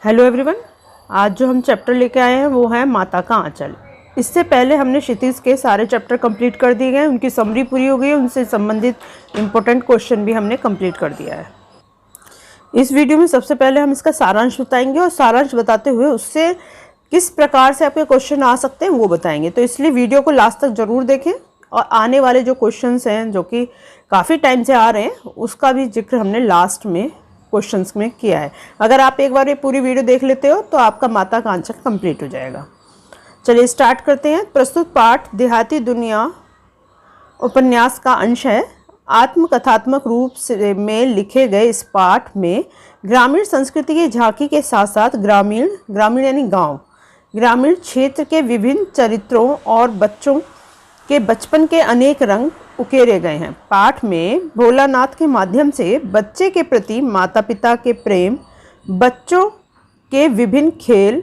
Hello everyone. आज जो हम चैप्टर लेके आए हैं वो है माता का आंचल। इससे पहले हमने क्षितिज के सारे चैप्टर कंप्लीट कर दिए गए, उनकी समरी पूरी हो गई है, उनसे संबंधित इम्पोर्टेंट क्वेश्चन भी हमने कंप्लीट कर दिया है। इस वीडियो में सबसे पहले हम इसका सारांश बताएंगे और सारांश बताते हुए उससे किस प्रकार से आपके क्वेश्चन आ सकते हैं वो बताएंगे। तो इसलिए वीडियो को लास्ट तक ज़रूर देखें और आने वाले जो क्वेश्चन हैं जो कि काफ़ी टाइम से आ रहे हैं उसका भी जिक्र हमने लास्ट में क्वेश्चंस में किया है। अगर आप एक बार ये पूरी वीडियो देख लेते हो तो आपका माता का आंचल कंप्लीट हो जाएगा। चलिए स्टार्ट करते हैं। प्रस्तुत पाठ देहाती दुनिया उपन्यास का अंश है। आत्मकथात्मक रूप से में लिखे गए इस पाठ में ग्रामीण संस्कृति की झांकी के साथ साथ ग्रामीण यानी गांव, ग्रामीण क्षेत्र के विभिन्न चरित्रों और बच्चों के बचपन के अनेक रंग उकेरे गए हैं। पाठ में भोलानाथ के माध्यम से बच्चे के प्रति माता पिता के प्रेम, बच्चों के विभिन्न खेल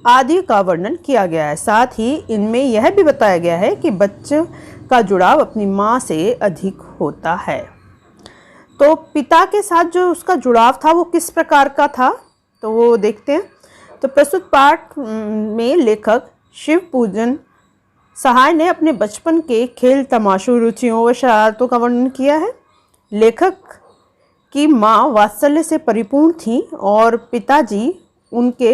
आदि का वर्णन किया गया है। साथ ही इनमें यह भी बताया गया है कि बच्चों का जुड़ाव अपनी माँ से अधिक होता है। तो पिता के साथ जो उसका जुड़ाव था वो किस प्रकार का था तो वो देखते हैं। तो प्रस्तुत पाठ में लेखक शिव पूजन सहाय ने अपने बचपन के खेल तमाशों, रुचियों व शरारतों का वर्णन किया है। लेखक की माँ वात्सल्य से परिपूर्ण थी और पिताजी उनके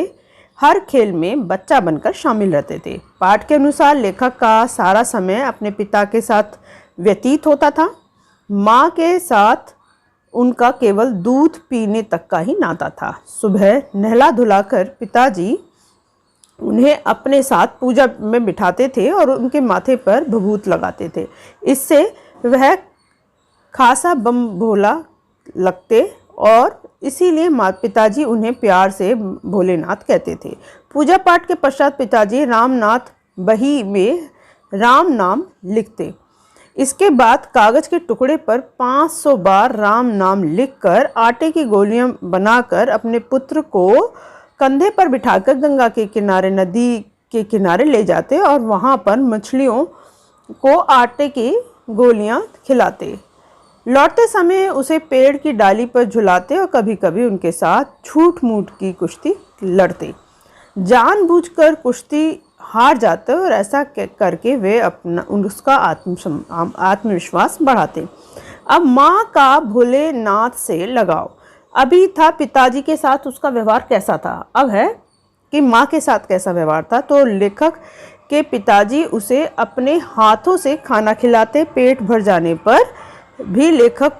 हर खेल में बच्चा बनकर शामिल रहते थे। पाठ के अनुसार लेखक का सारा समय अपने पिता के साथ व्यतीत होता था। माँ के साथ उनका केवल दूध पीने तक का ही नाता था। सुबह नहला धुलाकर पिताजी उन्हें अपने साथ पूजा में बिठाते थे और उनके माथे पर भभूत लगाते थे। इससे वह खासा बम भोला लगते और इसीलिए पिताजी उन्हें प्यार से भोलेनाथ कहते थे। पूजा पाठ के पश्चात पिताजी रामनाथ बही में राम नाम लिखते। इसके बाद कागज के टुकड़े पर 500 बार राम नाम लिखकर आटे की गोलियां बनाकर अपने पुत्र को कंधे पर बिठाकर गंगा के किनारे, नदी के किनारे ले जाते और वहाँ पर मछलियों को आटे की गोलियाँ खिलाते। लौटते समय उसे पेड़ की डाली पर झुलाते और कभी कभी उनके साथ झूठ मूठ की कुश्ती लड़ते। जानबूझकर कुश्ती हार जाते और ऐसा करके वे उसका आत्मविश्वास बढ़ाते। अब माँ का भोलेनाथ से लगाव। अभी था पिताजी के साथ उसका व्यवहार कैसा था, अब है कि माँ के साथ कैसा व्यवहार था। तो लेखक के पिताजी उसे अपने हाथों से खाना खिलाते। पेट भर जाने पर भी लेखक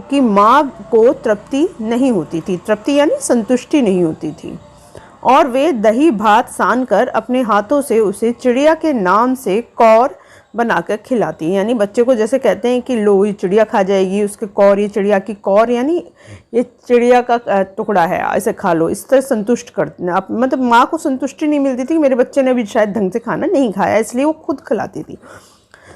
की माँ को तृप्ति नहीं होती थी, तृप्ति यानी संतुष्टि नहीं होती थी, और वे दही भात सान कर अपने हाथों से उसे चिड़िया के नाम से कौर बनाकर खिलाती। यानी बच्चे को जैसे कहते हैं कि लो ये चिड़िया खा जाएगी, उसके कौर, ये चिड़िया की कौर यानी ये चिड़िया का टुकड़ा है, ऐसे खा लो, इस तरह संतुष्ट करते। मतलब माँ को संतुष्टि नहीं मिलती थी कि मेरे बच्चे ने अभी शायद ढंग से खाना नहीं खाया, इसलिए वो खुद खिलाती थी।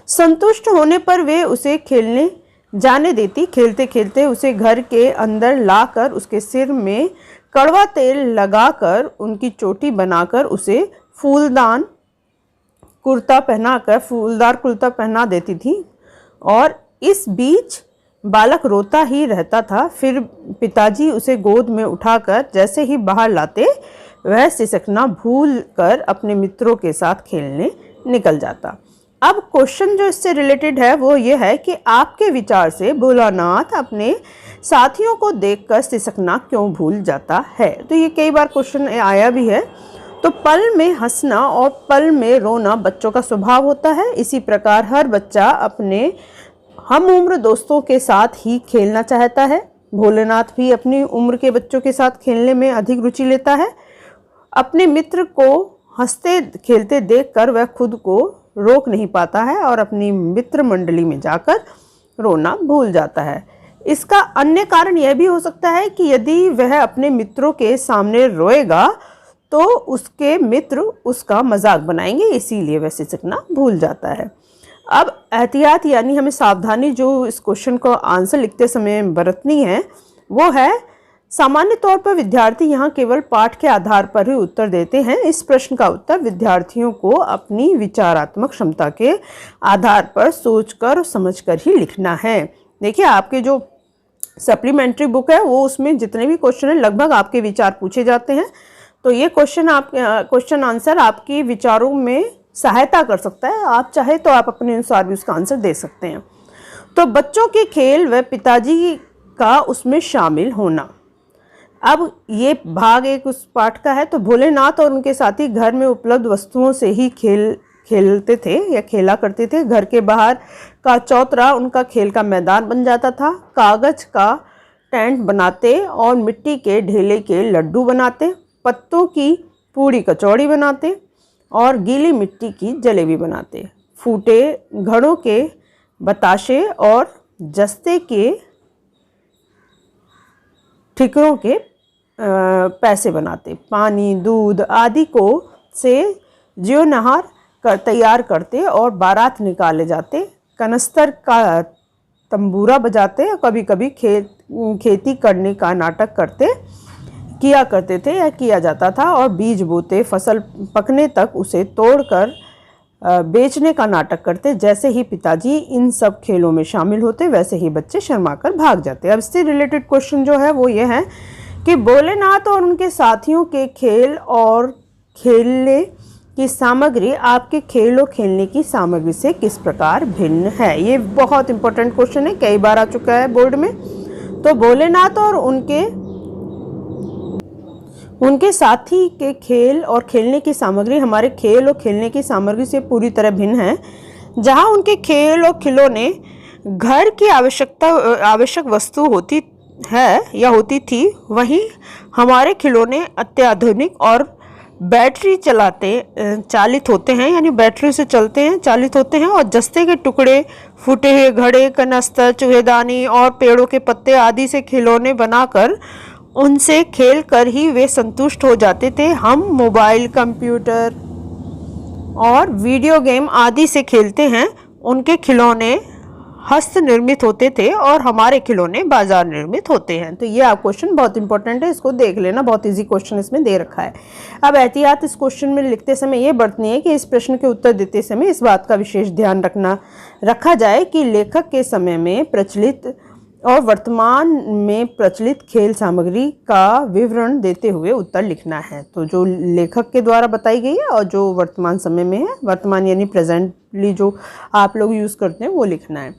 संतुष्ट होने पर वे उसे खेलने जाने देती। खेलते खेलते उसे घर के अंदर लाकर उसके सिर में कड़वा तेल लगाकर उनकी चोटी बनाकर उसे फूलदार कुर्ता पहना देती थी और इस बीच बालक रोता ही रहता था। फिर पिताजी उसे गोद में उठाकर जैसे ही बाहर लाते वह सिसकना भूल कर अपने मित्रों के साथ खेलने निकल जाता। अब क्वेश्चन जो इससे रिलेटेड है वो ये है कि आपके विचार से भोलानाथ अपने साथियों को देखकर सिसकना क्यों भूल जाता है। तो ये कई बार क्वेश्चन आया भी है। तो पल में हंसना और पल में रोना बच्चों का स्वभाव होता है। इसी प्रकार हर बच्चा अपने हम उम्र दोस्तों के साथ ही खेलना चाहता है। भोलेनाथ भी अपनी उम्र के बच्चों के साथ खेलने में अधिक रुचि लेता है। अपने मित्र को हंसते खेलते देखकर वह खुद को रोक नहीं पाता है और अपनी मित्र मंडली में जाकर रोना भूल जाता है। इसका अन्य कारण यह भी हो सकता है कि यदि वह अपने मित्रों के सामने रोएगा तो उसके मित्र उसका मजाक बनाएंगे, इसीलिए वह सिसकना भूल जाता है। अब एहतियात यानी हमें सावधानी जो इस क्वेश्चन को आंसर लिखते समय बरतनी है वो है, सामान्य तौर पर विद्यार्थी यहाँ केवल पाठ के आधार पर ही उत्तर देते हैं। इस प्रश्न का उत्तर विद्यार्थियों को अपनी विचारात्मक क्षमता के आधार पर सोचकर और समझकर ही लिखना है। देखिए आपके जो सप्लीमेंट्री बुक है वो, उसमें जितने भी क्वेश्चन हैं लगभग आपके विचार पूछे जाते हैं। तो ये क्वेश्चन आंसर आपकी विचारों में सहायता कर सकता है। आप चाहे तो आप अपने अनुसार भी उसका आंसर दे सकते हैं। तो बच्चों के खेल व पिताजी का उसमें शामिल होना। अब ये भाग एक उस पाठ का है। तो भोलेनाथ और उनके साथी घर में उपलब्ध वस्तुओं से ही खेलते थे या खेला करते थे। घर के बाहर का चौतरा उनका खेल का मैदान बन जाता था। कागज का टेंट बनाते और मिट्टी के ढेले के लड्डू बनाते, पत्तों की पूड़ी कचौड़ी बनाते और गीली मिट्टी की जलेबी बनाते। फूटे घड़ों के बताशे और जस्ते के ठिकरों के पैसे बनाते। पानी दूध आदि को से ज्योनहार कर तैयार करते और बारात निकाले जाते। कनस्तर का तंबूरा बजाते और कभी कभी खेती करने का नाटक किया करते थे या किया जाता था और बीज बोते, फसल पकने तक उसे तोड़कर बेचने का नाटक करते। जैसे ही पिताजी इन सब खेलों में शामिल होते वैसे ही बच्चे शर्माकर भाग जाते। अब इससे रिलेटेड क्वेश्चन जो है वो ये है कि भोलेनाथ और उनके साथियों के खेल और खेलने की सामग्री आपके खेल और खेलने की सामग्री से किस प्रकार भिन्न है। ये बहुत इंपॉर्टेंट क्वेश्चन है, कई बार आ चुका है बोर्ड में। तो भोलेनाथ और उनके साथी के खेल और खेलने की सामग्री हमारे खेल और खेलने की सामग्री से पूरी तरह भिन्न है। जहाँ उनके खेल और खिलौने घर की आवश्यक वस्तु होती है या होती थी, वहीं हमारे खिलौने अत्याधुनिक और बैटरी चालित होते हैं, यानी बैटरी से चलते हैं, चालित होते हैं। और जस्ते के टुकड़े, फूटे हुए घड़े, कनस्तर, चूहेदानी और पेड़ों के पत्ते आदि से खिलौने बनाकर उनसे खेल कर ही वे संतुष्ट हो जाते थे। हम मोबाइल, कंप्यूटर और वीडियो गेम आदि से खेलते हैं। उनके खिलौने हस्त निर्मित होते थे और हमारे खिलौने बाजार निर्मित होते हैं। तो ये आप क्वेश्चन बहुत इंपॉर्टेंट है, इसको देख लेना, बहुत इजी क्वेश्चन इसमें दे रखा है। अब एहतियात इस क्वेश्चन में लिखते समय ये बरतनी है कि इस प्रश्न के उत्तर देते समय इस बात का विशेष ध्यान रखा जाए कि लेखक के समय में प्रचलित और वर्तमान में प्रचलित खेल सामग्री का विवरण देते हुए उत्तर लिखना है। तो जो लेखक के द्वारा बताई गई है और जो वर्तमान समय में है, वर्तमान यानी प्रेजेंटली जो आप लोग यूज़ करते हैं वो लिखना है।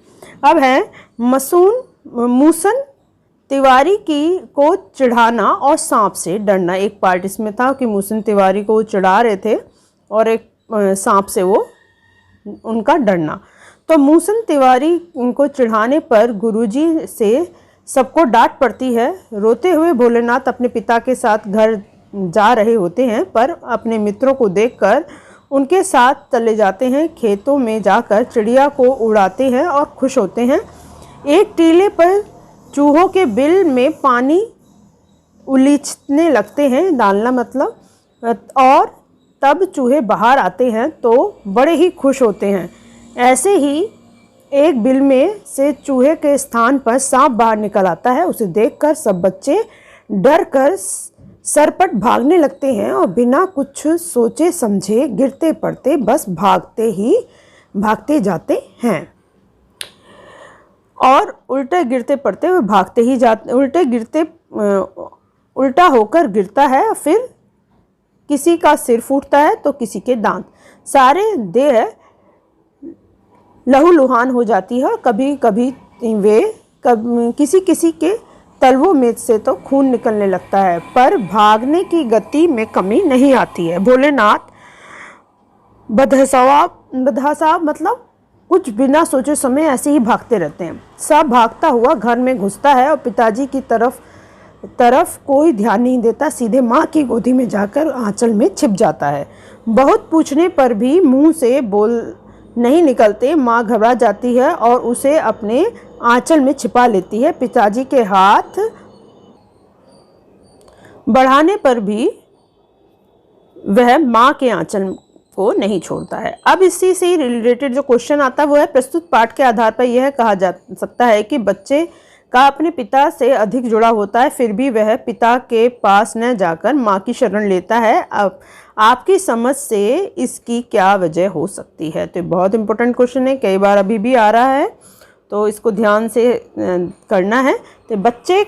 अब है मूसन तिवारी को चिढ़ाना और सांप से डरना। एक पार्ट इसमें था कि मूसन तिवारी को चिढ़ा रहे थे और एक सांप से वो उनका डरना। तो मूसन तिवारी को चिढ़ाने पर गुरुजी से सबको डांट पड़ती है। रोते हुए भोलेनाथ अपने पिता के साथ घर जा रहे होते हैं, पर अपने मित्रों को देखकर उनके साथ चले जाते हैं। खेतों में जाकर चिड़िया को उड़ाते हैं और खुश होते हैं। एक टीले पर चूहों के बिल में पानी उलीचने लगते हैं, डालना मतलब, और तब चूहे बाहर आते हैं तो बड़े ही खुश होते हैं। ऐसे ही एक बिल में से चूहे के स्थान पर सांप बाहर निकल आता है। उसे देखकर सब बच्चे डर कर सरपट भागने लगते हैं और बिना कुछ सोचे समझे गिरते पड़ते बस भागते जाते हैं और उल्टे गिरते पड़ते हुए भागते ही जाते, उल्टा होकर गिरता है। फिर किसी का सिर फूटता है तो किसी के दांत, सारे देह लहूलुहान हो जाती है और कभी कभी किसी के तलवों में से तो खून निकलने लगता है, पर भागने की गति में कमी नहीं आती है। भोलेनाथ बदहसाब मतलब कुछ बिना सोचे समय ऐसे ही भागते रहते हैं। सब भागता हुआ घर में घुसता है और पिताजी की तरफ कोई ध्यान नहीं देता, सीधे माँ की गोदी में जाकर आंचल में छिप जाता है। बहुत पूछने पर भी मुंह से बोल नहीं निकलते। माँ घबरा जाती है और उसे अपने आंचल में छिपा लेती है। पिताजी के हाथ बढ़ाने पर भी वह माँ के आंचल को नहीं छोड़ता है। अब इसी से रिलेटेड जो क्वेश्चन आता है वो है, प्रस्तुत पाठ के आधार पर यह कहा जा सकता है कि बच्चे का अपने पिता से अधिक जुड़ा होता है, फिर भी वह पिता के पास न जाकर माँ की शरण लेता है। अब आपकी समझ से इसकी क्या वजह हो सकती है? तो बहुत इंपॉर्टेंट क्वेश्चन है, कई बार अभी भी आ रहा है। तो इसको ध्यान से करना है। तो बच्चे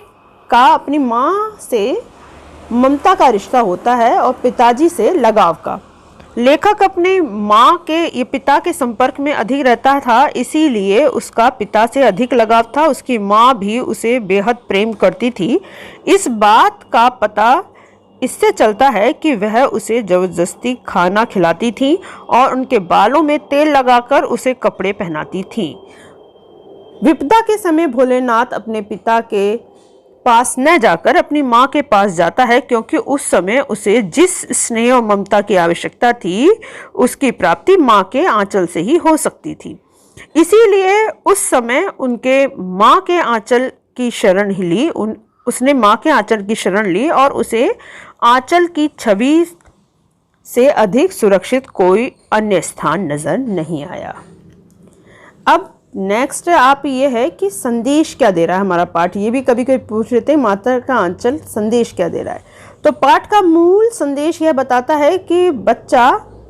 का अपनी माँ से ममता का रिश्ता होता है और पिताजी से लगाव का। लेखक अपने माँ के ये पिता के संपर्क में अधिक रहता था, इसीलिए उसका पिता से अधिक लगाव था। उसकी माँ भी उसे बेहद प्रेम करती थी। इस बात का पता इससे चलता है कि वह उसे जबरदस्ती खाना खिलाती थी और उनके बालों में तेल लगाकर उसे कपड़े पहनाती थी। विपदा के समय भोलेनाथ अपने पिता के पास न जाकर अपनी माँ के पास जाता है, क्योंकि उस समय उसे जिस स्नेह और ममता की आवश्यकता थी उसकी प्राप्ति माँ के आंचल से ही हो सकती थी। इसीलिए उस समय उनके माँ के आंचल की शरण ही ली। उसने माँ के आंचल की शरण ली और उसे आंचल की छवि से अधिक सुरक्षित कोई अन्य स्थान नजर नहीं आया। अब नेक्स्ट आप ये है कि संदेश क्या दे रहा है हमारा पाठ। ये भी कभी कभी पूछ लेते हैं, माता का आंचल संदेश क्या दे रहा है। तो पाठ का मूल संदेश यह बताता है कि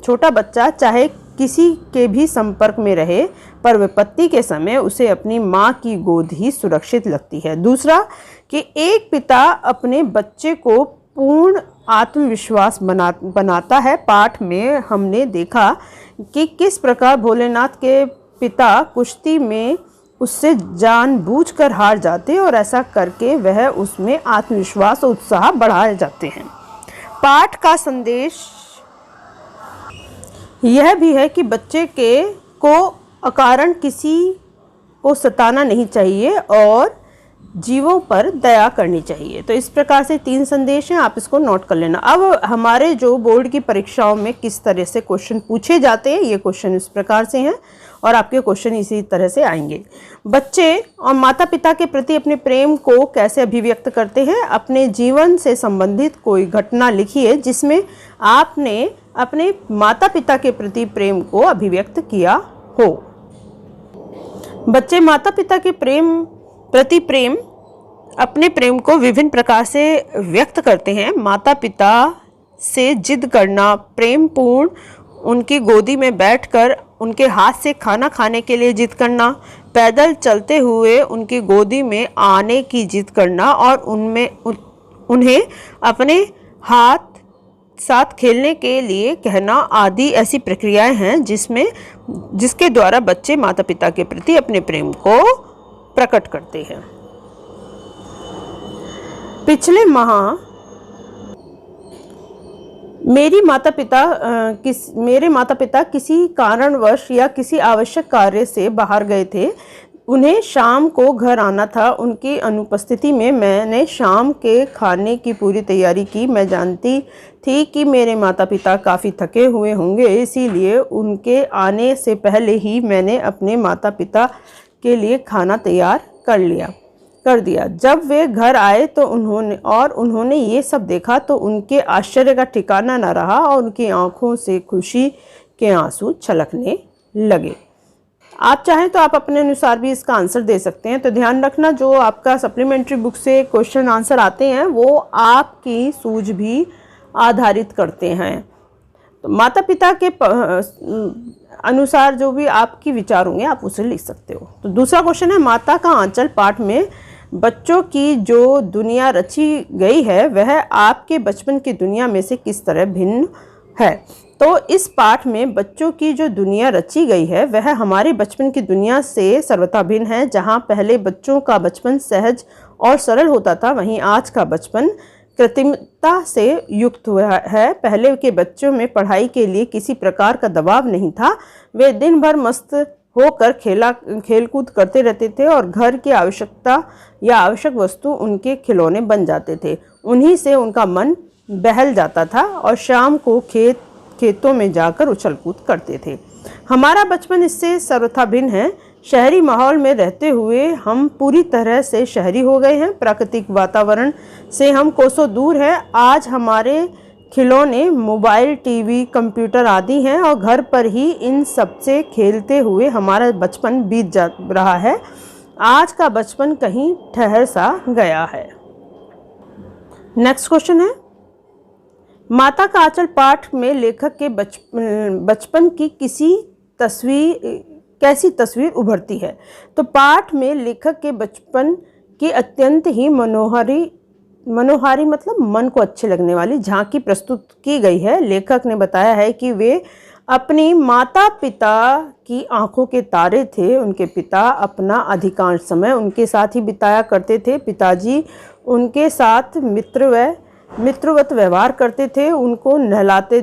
छोटा बच्चा चाहे किसी के भी संपर्क में रहे, पर विपत्ति के समय उसे अपनी माँ की गोद ही सुरक्षित लगती है। दूसरा कि एक पिता अपने बच्चे को पूर्ण आत्मविश्वास बनाता है। पाठ में हमने देखा कि किस प्रकार भोलेनाथ के पिता कुश्ती में उससे जानबूझकर हार जाते और ऐसा करके वह उसमें आत्मविश्वास और उत्साह बढ़ाए जाते हैं। पाठ का संदेश यह भी है कि बच्चे को अकारण किसी को सताना नहीं चाहिए और जीवों पर दया करनी चाहिए। तो इस प्रकार से 3 संदेश हैं, आप इसको नोट कर लेना। अब हमारे जो बोर्ड की परीक्षाओं में किस तरह से क्वेश्चन पूछे जाते हैं, ये क्वेश्चन इस प्रकार से हैं और आपके क्वेश्चन इसी तरह से आएंगे। बच्चे और माता पिता के प्रति अपने प्रेम को कैसे अभिव्यक्त करते हैं। अपने जीवन से संबंधित कोई घटना लिखिए जिसमें आपने अपने माता पिता के प्रति प्रेम को अभिव्यक्त किया हो। बच्चे माता पिता के प्रति अपने प्रेम को विभिन्न प्रकार से व्यक्त करते हैं। माता पिता से जिद करना, प्रेम पूर्ण उनकी गोदी में बैठकर उनके हाथ से खाना खाने के लिए जिद करना, पैदल चलते हुए उनकी गोदी में आने की जिद करना और उन्हें अपने साथ खेलने के लिए कहना आदि ऐसी प्रक्रियाएं हैं जिसके द्वारा बच्चे माता पिता के प्रति अपने प्रेम को प्रकट करते हैं। पिछले माह मेरे माता पिता किसी कारणवश या किसी आवश्यक कार्य से बाहर गए थे। उन्हें शाम को घर आना था। उनकी अनुपस्थिति में मैंने शाम के खाने की पूरी तैयारी की। मैं जानती थी कि मेरे माता पिता काफ़ी थके हुए होंगे, इसीलिए उनके आने से पहले ही मैंने अपने माता पिता के लिए खाना तैयार कर दिया। जब वे घर आए तो उन्होंने ये सब देखा तो उनके आश्चर्य का ठिकाना न रहा और उनकी आंखों से खुशी के आंसू छलकने लगे। आप चाहें तो आप अपने अनुसार भी इसका आंसर दे सकते हैं। तो ध्यान रखना, जो आपका सप्लीमेंट्री बुक से क्वेश्चन आंसर आते हैं वो आपकी सूझ भी आधारित करते हैं। तो माता पिता के अनुसार जो भी आपके विचार होंगे आप उसे लिख सकते हो। तो दूसरा क्वेश्चन है, माता का आंचल पाठ में बच्चों की जो दुनिया रची गई है वह आपके बचपन की दुनिया में से किस तरह भिन्न है। तो इस पाठ में बच्चों की जो दुनिया रची गई है वह हमारे बचपन की दुनिया से सर्वथा भिन्न है। जहाँ पहले बच्चों का बचपन सहज और सरल होता था, वहीं आज का बचपन कृत्रिमता से युक्त हुआ है। पहले के बच्चों में पढ़ाई के लिए किसी प्रकार का दबाव नहीं था। वे दिन भर मस्त होकर खेलकूद करते रहते थे और घर की आवश्यक वस्तु उनके खिलौने बन जाते थे। उन्हीं से उनका मन बहल जाता था और शाम को खेतों में जाकर उछल कूद करते थे। हमारा बचपन इससे सर्वथा भिन्न है। शहरी माहौल में रहते हुए हम पूरी तरह से शहरी हो गए हैं। प्राकृतिक वातावरण से हम कोसों दूर हैं। आज हमारे खिलौने मोबाइल, टीवी, कंप्यूटर आदि हैं और घर पर ही इन सबसे खेलते हुए हमारा बचपन बीत जा रहा है। आज का बचपन कहीं ठहर सा गया है। नेक्स्ट क्वेश्चन है, माता का आंचल पाठ में लेखक के बचपन की किसी तस्वीर कैसी तस्वीर उभरती है। तो पाठ में लेखक के बचपन की अत्यंत ही मनोहारी मतलब मन को अच्छे लगने वाली झांकी प्रस्तुत की गई है। लेखक ने बताया है कि वे अपनी माता पिता की आंखों के तारे थे। उनके पिता अपना अधिकांश समय उनके साथ ही बिताया करते थे। पिताजी उनके साथ मित्रवत व्यवहार करते थे। उनको नहलाते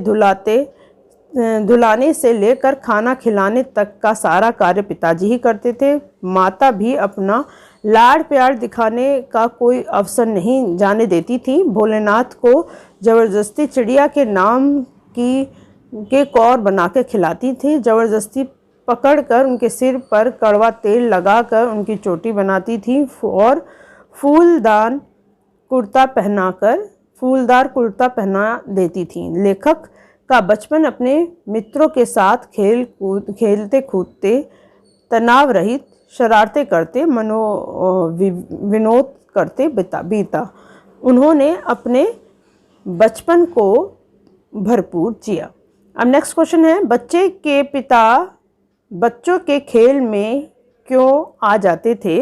धुलाने से लेकर खाना खिलाने तक का सारा कार्य पिताजी ही करते थे। माता भी अपना लाड़ प्यार दिखाने का कोई अवसर नहीं जाने देती थी। भोलेनाथ को जबरदस्ती चिड़िया के नाम के कौर बना के खिलाती थी। जबरदस्ती पकड़कर उनके सिर पर कड़वा तेल लगाकर उनकी चोटी बनाती थी और फूलदार कुर्ता पहना देती थी। लेखक का बचपन अपने मित्रों के साथ खेलते कूदते, तनाव रहित शरारतें करते, विनोद करते बीता। उन्होंने अपने बचपन को भरपूर जिया। अब नेक्स्ट क्वेश्चन है, बच्चे के पिता बच्चों के खेल में क्यों आ जाते थे?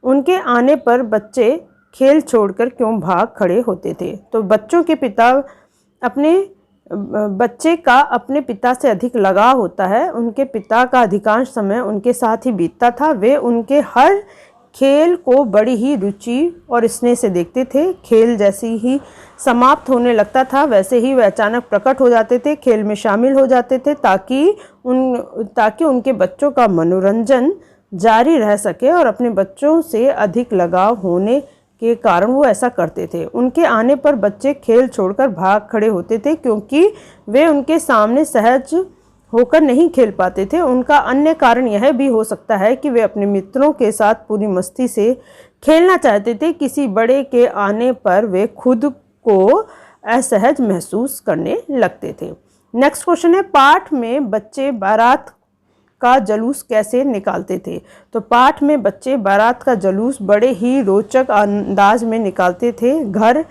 उनके आने पर बच्चे खेल छोड़कर क्यों भाग खड़े होते थे? तो बच्चों के पिता बच्चे का अपने पिता से अधिक लगाव होता है। उनके पिता का अधिकांश समय उनके साथ ही बीतता था। वे उनके हर खेल को बड़ी ही रुचि और स्नेह से देखते थे। खेल जैसे ही समाप्त होने लगता था वैसे ही वे अचानक प्रकट हो जाते थे, खेल में शामिल हो जाते थे ताकि उनके बच्चों का मनोरंजन जारी रह सके और अपने बच्चों से अधिक लगाव होने के कारण वो ऐसा करते थे। उनके आने पर बच्चे खेल छोड़कर भाग खड़े होते थे क्योंकि वे उनके सामने सहज होकर नहीं खेल पाते थे। उनका अन्य कारण यह भी हो सकता है कि वे अपने मित्रों के साथ पूरी मस्ती से खेलना चाहते थे। किसी बड़े के आने पर वे खुद को असहज महसूस करने लगते थे। नेक्स्ट क्वेश्चन है, पाठ में बच्चे बारात का जुलूस कैसे निकालते थे? तो पाठ में बच्चे बारात का जुलूस बड़े ही रोचक अंदाज में निकालते थे। घर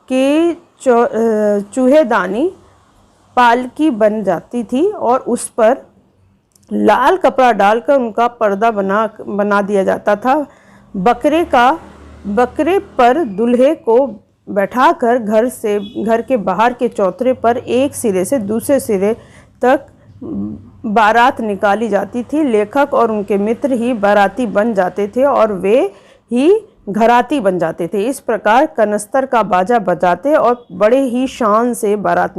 के चूहेदानी पालकी बन जाती थी और उस पर लाल कपड़ा डालकर उनका पर्दा बना दिया जाता था। बकरे पर दूल्हे को बैठाकर घर के बाहर के चौतरे पर एक सिरे से दूसरे सिरे तक बारात निकाली जाती थी। लेखक और उनके मित्र ही बाराती बन जाते थे और वे ही घराती बन जाते थे। इस प्रकार कनस्तर का बाजा बजाते और बड़े ही शान से बारात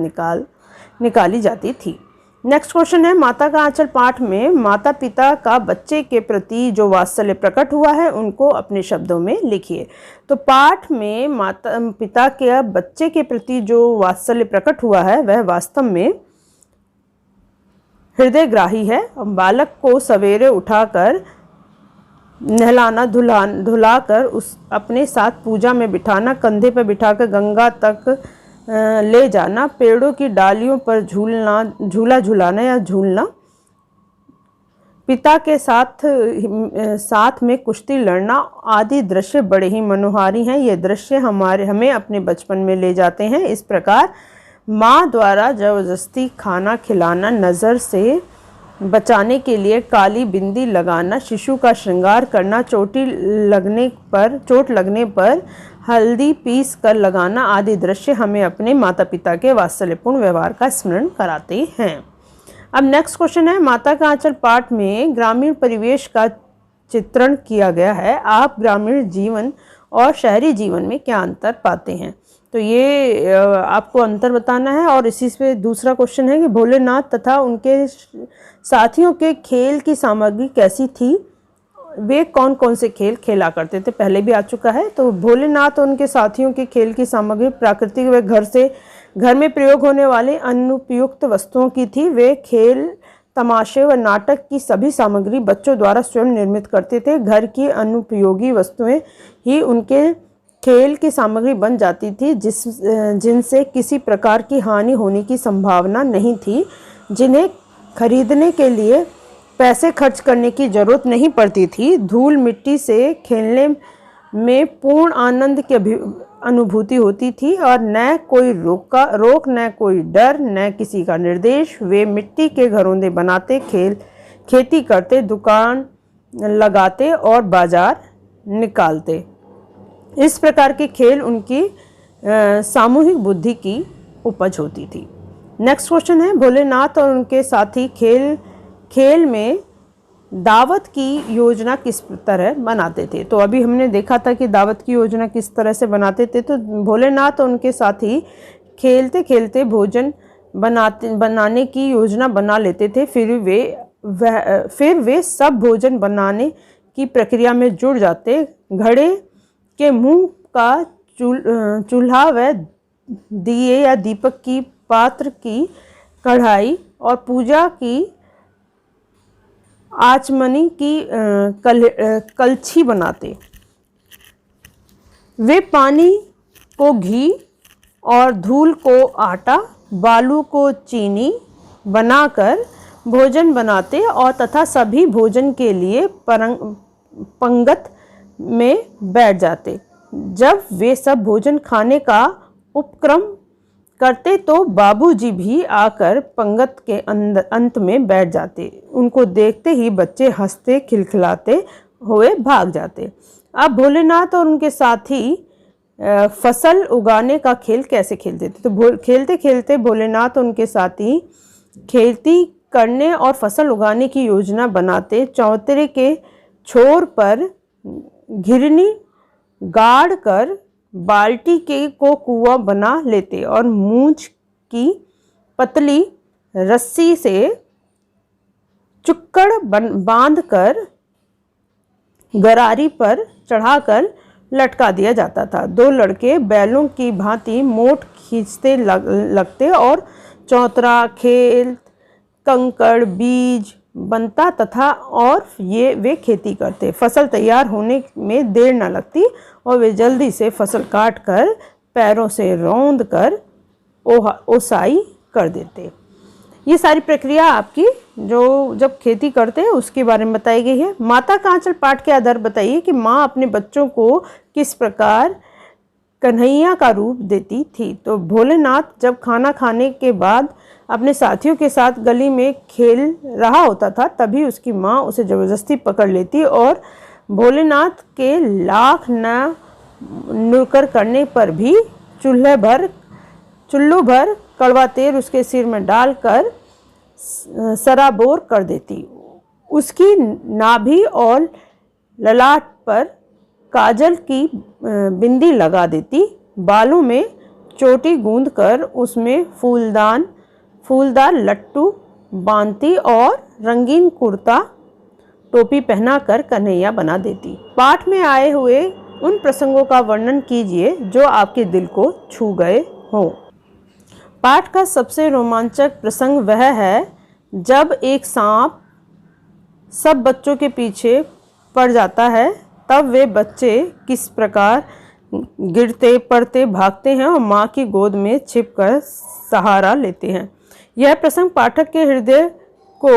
निकाली जाती थी। नेक्स्ट क्वेश्चन है, माता का आंचल पाठ में माता पिता का बच्चे के प्रति जो वात्सल्य प्रकट हुआ है उनको अपने शब्दों में लिखिए। तो पाठ में माता पिता के बच्चे के प्रति जो वात्सल्य प्रकट हुआ है वह वास्तव में हृदयग्राही है। बालक को सवेरे उठाकर नहलाना धुलाकर उस अपने साथ पूजा में बिठाना, कंधे पर बिठाकर गंगा तक ले जाना, पेड़ों की डालियों पर झूला झूलाना या झूलना, पिता के साथ में कुश्ती लड़ना आदि दृश्य बड़े ही मनोहारी हैं। ये दृश्य हमें अपने बचपन में ले जाते हैं। इस प्रकार माँ द्वारा जबरदस्ती खाना खिलाना, नज़र से बचाने के लिए काली बिंदी लगाना, शिशु का श्रृंगार करना, चोट लगने पर हल्दी पीस कर लगाना आदि दृश्य हमें अपने माता पिता के वात्सल्यपूर्ण व्यवहार का स्मरण कराते हैं। अब नेक्स्ट क्वेश्चन है, माता का आंचल पाठ में ग्रामीण परिवेश का चित्रण किया गया है। आप ग्रामीण जीवन और शहरी जीवन में क्या अंतर पाते हैं? तो ये आपको अंतर बताना है। और इसी से दूसरा क्वेश्चन है कि भोलेनाथ तथा उनके साथियों के खेल की सामग्री कैसी थी? वे कौन कौन से खेल खेला करते थे? पहले भी आ चुका है। तो भोलेनाथ और उनके साथियों के खेल की सामग्री प्राकृतिक व घर में प्रयोग होने वाले अनुपयुक्त वस्तुओं की थी। वे खेल, तमाशे व नाटक की सभी सामग्री बच्चों द्वारा स्वयं निर्मित करते थे। घर की अनुपयोगी वस्तुएं ही उनके खेल की सामग्री बन जाती थी, जिनसे किसी प्रकार की हानि होने की संभावना नहीं थी, जिन्हें खरीदने के लिए पैसे खर्च करने की जरूरत नहीं पड़ती थी। धूल मिट्टी से खेलने में पूर्ण आनंद की अनुभूति होती थी और न कोई रोक, न कोई डर, न किसी का निर्देश। वे मिट्टी के घरौंदे बनाते, खेती करते, दुकान लगाते और बाजार निकालते। इस प्रकार के खेल उनकी सामूहिक बुद्धि की उपज होती थी। नेक्स्ट क्वेश्चन है, भोलेनाथ और उनके साथी खेल में दावत की योजना किस तरह बनाते थे। तो अभी हमने देखा था कि दावत की योजना किस तरह से बनाते थे। तो भोलेनाथ और उनके साथी खेलते खेलते भोजन बनाने की योजना बना लेते थे। फिर वे सब भोजन बनाने की प्रक्रिया में जुड़ जाते। घड़े के मुंह का चूल्हा व दिए या दीपक की पात्र की कढ़ाई और पूजा की आचमनी की कलछी बनाते। वे पानी को घी और धूल को आटा, बालू को चीनी बनाकर भोजन बनाते और तथा सभी भोजन के लिए पंगत में बैठ जाते। जब वे सब भोजन खाने का उपक्रम करते तो बाबूजी भी आकर पंगत के अंत में बैठ जाते। उनको देखते ही बच्चे हंसते खिलखिलाते हुए भाग जाते। अब भोलेनाथ और उनके साथी फसल उगाने का खेल कैसे खेलते थे। तो खेलते खेलते भोलेनाथ और उनके साथी खेती करने और फसल उगाने की योजना बनाते। चौतरे के छोर पर घिरनी गाड़ कर बाल्टी को कुआं बना लेते और मूंछ की पतली रस्सी से चुक्कड़ बांधकर गरारी पर चढ़ाकर लटका दिया जाता था। दो लड़के बैलों की भांति मोट खींचते लगते और चौतरा, खेल, कंकड़, बीज बनता तथा और वे खेती करते। फसल तैयार होने में देर न लगती और वे जल्दी से फसल काट कर पैरों से रौंद कर ओसाई कर देते। ये सारी प्रक्रिया आपकी जो जब खेती करते हैं उसके बारे में बताई गई है। माता का आंचल पाठ के आधार बताइए कि माँ अपने बच्चों को किस प्रकार कन्हैया का रूप देती थी। तो भोलेनाथ जब खाना खाने के बाद अपने साथियों के साथ गली में खेल रहा होता था तभी उसकी माँ उसे ज़बरदस्ती पकड़ लेती और भोलेनाथ के लाख न नुकर करने पर भी चुल्लू भर कड़वा तेल उसके सिर में डालकर सराबोर कर देती। उसकी नाभि और ललाट पर काजल की बिंदी लगा देती। बालों में चोटी गूंद कर उसमें फूलदार लट्टू बांधती और रंगीन कुर्ता टोपी पहनाकर कन्हैया बना देती। पाठ में आए हुए उन प्रसंगों का वर्णन कीजिए जो आपके दिल को छू गए हों। पाठ का सबसे रोमांचक प्रसंग वह है जब एक सांप सब बच्चों के पीछे पड़ जाता है। तब वे बच्चे किस प्रकार गिरते पड़ते भागते हैं और माँ की गोद में छिपकर सहारा लेते हैं। यह प्रसंग पाठक के हृदय को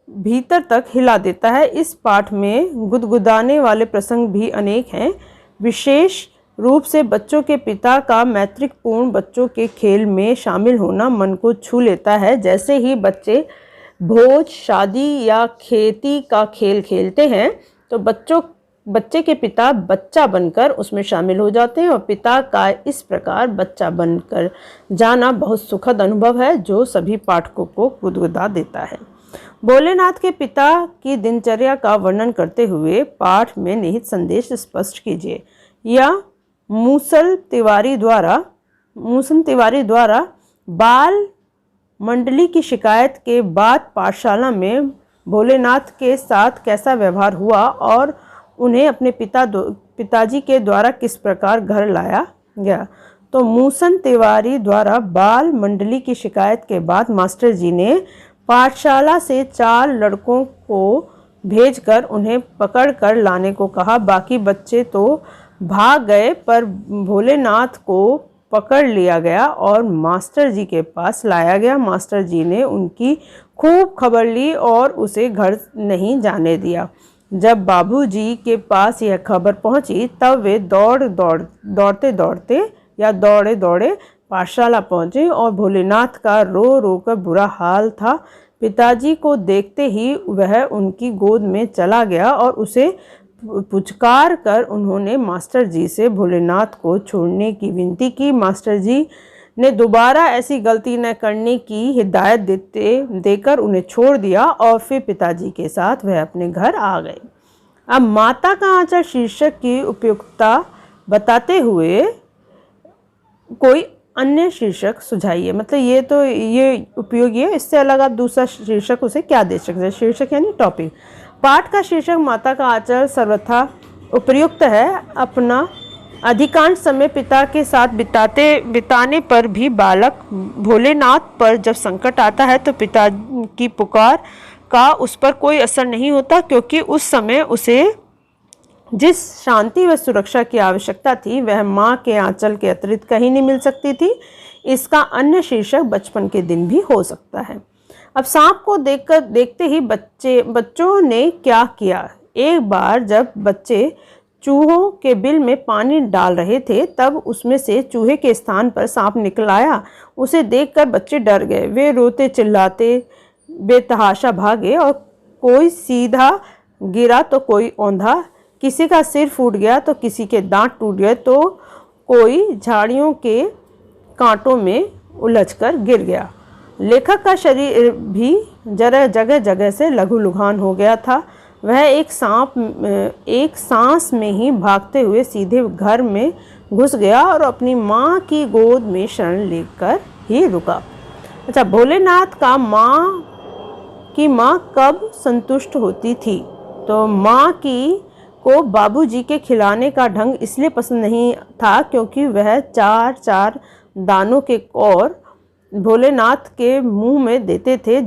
भीतर तक हिला देता है। इस पाठ में गुदगुदाने वाले प्रसंग भी अनेक हैं। विशेष रूप से बच्चों के पिता का मैत्रीपूर्ण बच्चों के खेल में शामिल होना मन को छू लेता है। जैसे ही बच्चे भोज, शादी या खेती का खेल खेलते हैं तो बच्चे के पिता बच्चा बनकर उसमें शामिल हो जाते हैं और पिता का इस प्रकार बच्चा बनकर जाना बहुत सुखद अनुभव है जो सभी पाठकों को गुदगुदा देता है। भोलेनाथ के पिता की दिनचर्या का वर्णन करते हुए पाठ में निहित संदेश स्पष्ट कीजिए। या मूसल तिवारी द्वारा बाल मंडली की शिकायत के बाद पाठशाला में भोलेनाथ के साथ कैसा व्यवहार हुआ और उन्हें अपने पिताजी के द्वारा किस प्रकार घर लाया गया। तो मूसन तिवारी द्वारा बाल मंडली की शिकायत के बाद मास्टर जी ने पाठशाला से 4 लड़कों को भेजकर उन्हें पकड़ कर लाने को कहा। बाकी बच्चे तो भाग गए पर भोलेनाथ को पकड़ लिया गया और मास्टर जी के पास लाया गया। मास्टर जी ने उनकी खूब खबर ली और उसे घर नहीं जाने दिया। जब बाबूजी के पास यह खबर पहुंची तब वे दौड़े दौड़े पाठशाला पहुंचे और भोलेनाथ का रो रो कर बुरा हाल था। पिताजी को देखते ही वह उनकी गोद में चला गया और उसे पुचकार कर उन्होंने मास्टर जी से भोलेनाथ को छोड़ने की विनती की। मास्टर जी ने दोबारा ऐसी गलती न करने की हिदायत देकर उन्हें छोड़ दिया और फिर पिताजी के साथ वह अपने घर आ गए। अब माता का आंचल शीर्षक की उपयुक्तता बताते हुए कोई अन्य शीर्षक सुझाइए। मतलब ये उपयोगी है, इससे अलग आप दूसरा शीर्षक उसे क्या दे सकते हैं। शीर्षक यानी टॉपिक। पाठ का शीर्षक माता का आंचल सर्वथा उपयुक्त है। अपना अधिकांश समय पिता के साथ बिताने पर भी बालक भोलेनाथ पर जब संकट आता है तो पिता की पुकार का उस पर कोई असर नहीं होता, क्योंकि उस समय उसे जिस शांति व सुरक्षा की आवश्यकता थी वह माँ के आंचल के अतिरिक्त कहीं नहीं मिल सकती थी। इसका अन्य शीर्षक बचपन के दिन भी हो सकता है। अब सांप को देखते ही बच्चों ने क्या किया। एक बार जब बच्चे चूहों के बिल में पानी डाल रहे थे तब उसमें से चूहे के स्थान पर सांप निकल आया। उसे देखकर बच्चे डर गए। वे रोते चिल्लाते बेतहाशा भागे और कोई सीधा गिरा तो कोई औंधा, किसी का सिर फूट गया तो किसी के दांत टूट गए तो कोई झाड़ियों के कांटों में उलझकर गिर गया। लेखक का शरीर भी जगह जगह से लहूलुहान हो गया था। वह एक सांस में ही भागते हुए सीधे घर में घुस गया और अपनी माँ की गोद में शरण लेकर ही रुका। अच्छा, भोलेनाथ का माँ कब संतुष्ट होती थी? तो माँ को बाबूजी के खिलाने का ढंग इसलिए पसंद नहीं था क्योंकि वह चार दानों के कौर भोलेनाथ के मुंह में देते थे।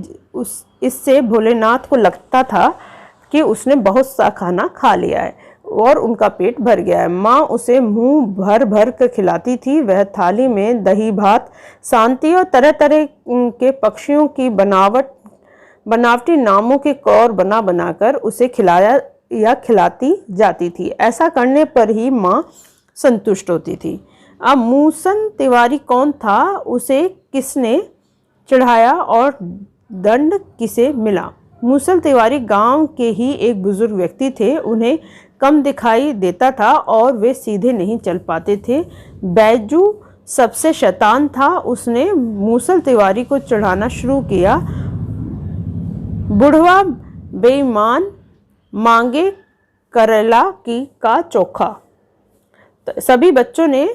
इससे भोलेनाथ को लगता था कि उसने बहुत सा खाना खा लिया है और उनका पेट भर गया है। माँ उसे मुंह भर भर कर खिलाती थी। वह थाली में दही भात, सांती और तरह तरह के पक्षियों की बनावटी नामों के कौर बना बनाकर उसे खिलाया या खिलाती जाती थी। ऐसा करने पर ही माँ संतुष्ट होती थी। अब मूसन तिवारी कौन था? उसे किसने चढ़ाया और दंड किसे मिला? मूसल तिवारी गांव के ही एक बुजुर्ग व्यक्ति थे। उन्हें कम दिखाई देता था और वे सीधे नहीं चल पाते थे। बैजू सबसे शैतान था। उसने मूसल तिवारी को चढ़ाना शुरू किया। बुढ़वा बेईमान मांगे करेला का चोखा। तो सभी बच्चों ने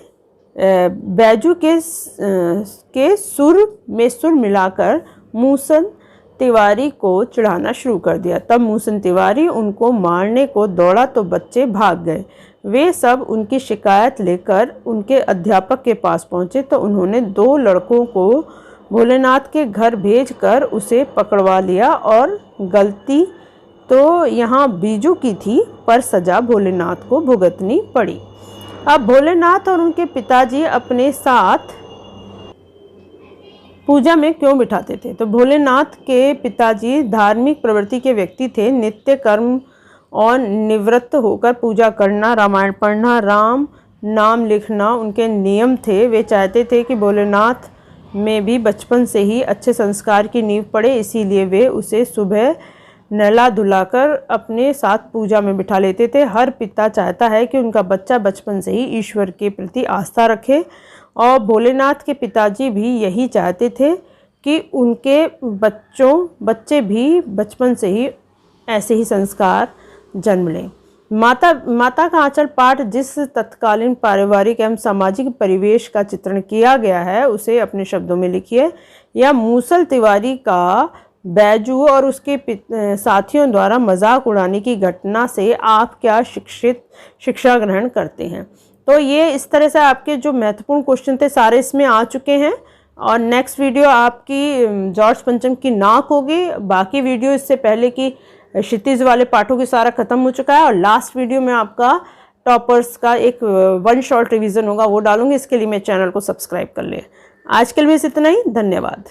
बैजू के सुर मिलाकर मूसन तिवारी को चढ़ाना शुरू कर दिया। तब मूसन तिवारी उनको मारने को दौड़ा तो बच्चे भाग गए। वे सब उनकी शिकायत लेकर उनके अध्यापक के पास पहुंचे तो उन्होंने 2 लड़कों को भोलेनाथ के घर भेजकर उसे पकड़वा लिया और गलती तो यहाँ बीजू की थी पर सजा भोलेनाथ को भुगतनी पड़ी। अब भोलेनाथ और उनके पिताजी अपने साथ पूजा में क्यों बिठाते थे? तो भोलेनाथ के पिताजी धार्मिक प्रवृत्ति के व्यक्ति थे। नित्य कर्म और निवृत्त होकर पूजा करना, रामायण पढ़ना, राम नाम लिखना उनके नियम थे। वे चाहते थे कि भोलेनाथ में भी बचपन से ही अच्छे संस्कार की नींव पड़े, इसीलिए वे उसे सुबह नहला धुलाकर अपने साथ पूजा में बिठा लेते थे। हर पिता चाहता है कि उनका बच्चा बचपन से ही ईश्वर के प्रति आस्था रखे और भोलेनाथ के पिताजी भी यही चाहते थे कि उनके बच्चे भी बचपन से ही ऐसे ही संस्कार जन्म लें। माता का आंचल पाठ जिस तत्कालीन पारिवारिक एवं सामाजिक परिवेश का चित्रण किया गया है उसे अपने शब्दों में लिखिए। या मूसल तिवारी का बैजू और उसके साथियों द्वारा मजाक उड़ाने की घटना से आप क्या शिक्षा ग्रहण करते हैं? तो ये इस तरह से आपके जो महत्वपूर्ण क्वेश्चन थे सारे इसमें आ चुके हैं और नेक्स्ट वीडियो आपकी जॉर्ज पंचम की नाक होगी। बाकी वीडियो इससे पहले की क्षितिज वाले पाठों की सारा खत्म हो चुका है और लास्ट वीडियो में आपका टॉपर्स का एक 1 शॉर्ट रिवीजन होगा, वो डालूंगी। इसके लिए मेरे चैनल को सब्सक्राइब कर लें। आज के लिए बस इतना ही। धन्यवाद।